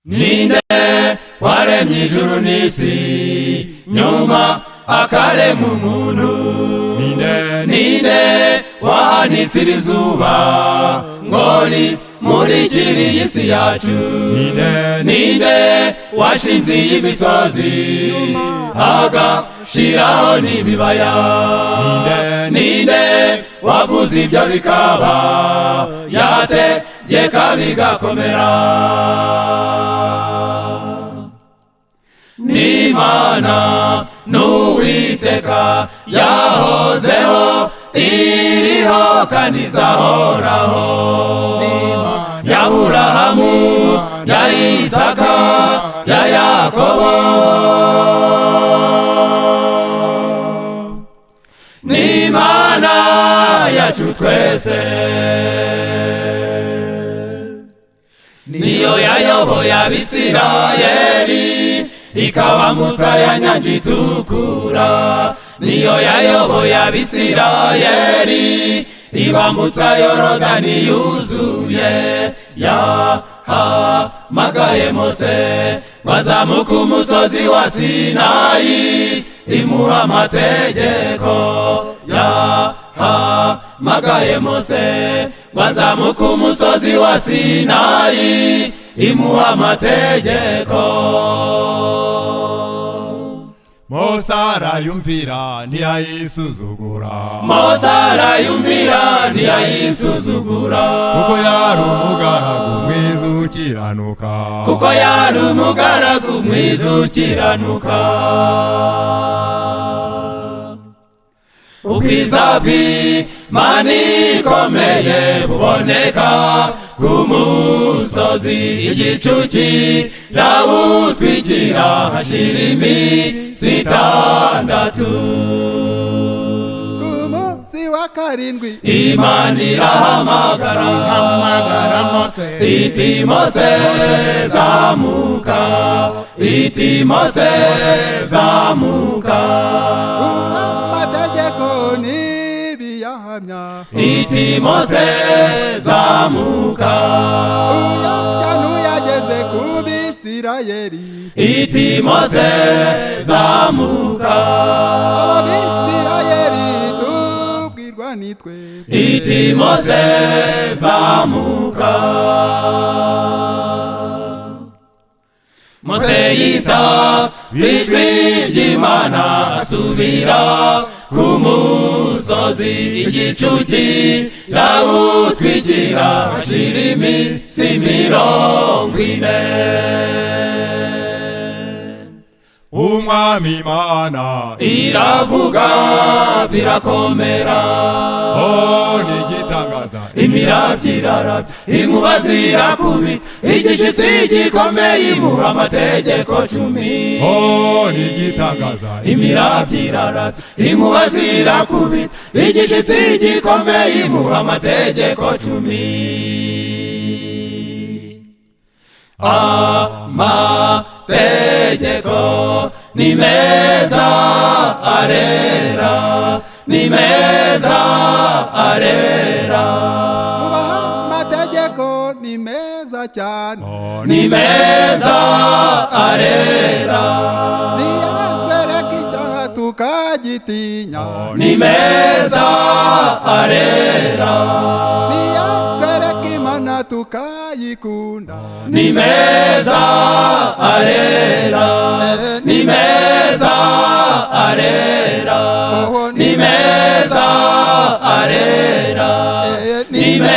ninde waremye ijuru n'isi nyuma akarema umuntu? Ninde wahanitse izuba ngo rimurikire iyi si yacu? Ninde washinze iyi misozi agashiraho n'ibibaya? Ninde wavuze ibyo bikaba yategeka bigakomera? N'Imana n'Uwiteka yahozeho, iriho kandi izahoraho. Ya Aburahamu, ya Isaka, ya Yakobo. N'Imana yacu twese, niyo yayoboye Abisirayeli ikabambutsa ya nyanja itukura. Niyo yayoboye Abisirayeli ibambutsa Yorodani yuzuye. Yahamagaye Mose bazamuka umusozi wa Sinayi imuha amategeko. Yahamagaye Mose bazamuka umusozi wa Sinayi imuha amategeko. Mose arayumvira ntiyayisuzugura. Mose arayumvira ntiyayisuzugura. Kuko yari umugaragu mwiza ukiranuka. Kuko yari umugaragu mwiza ukiranuka. Ubwiza bw'Imana ikomeye buboneka ku musozi, igicu kirawutwikira hashira iminsi 6. Ku munsi wa karindwi Imana irahamagara Mose iti Mose zamuka, iti Mose zamuka. amategeko n'ibiyahamya, Iti Mose zamuka, nuyageze ku Bisirayeli. iti Mose zamuka, Abisirayeli tubwirwa nitwe. iti Mose zamuka. Mose yita ijwi ry'Imana asubira ku musozi, igicu kirawutwikira hashira iminsi 40. Umwami Imana iravuga birakomera. oh nigitangaza, Imirabyo irarabya, inkuba zirakubita, igishitsi gikomeye imuha amategeko 10. oh nigitangaza, Imirabyo irarabya, inkuba zirakubita, igishitsi gikomeye imuha amategeko 10. Amategeko ni meza arera, ni meza arera. Nubaha amategeko ni meza cyane, Ni meza arera, niyatwereka icyaha tukagitinya. ni meza arera, Niyatwereka Imana tukayikunda. ni meza arera, ni meza arera, ni meza arera, ni meza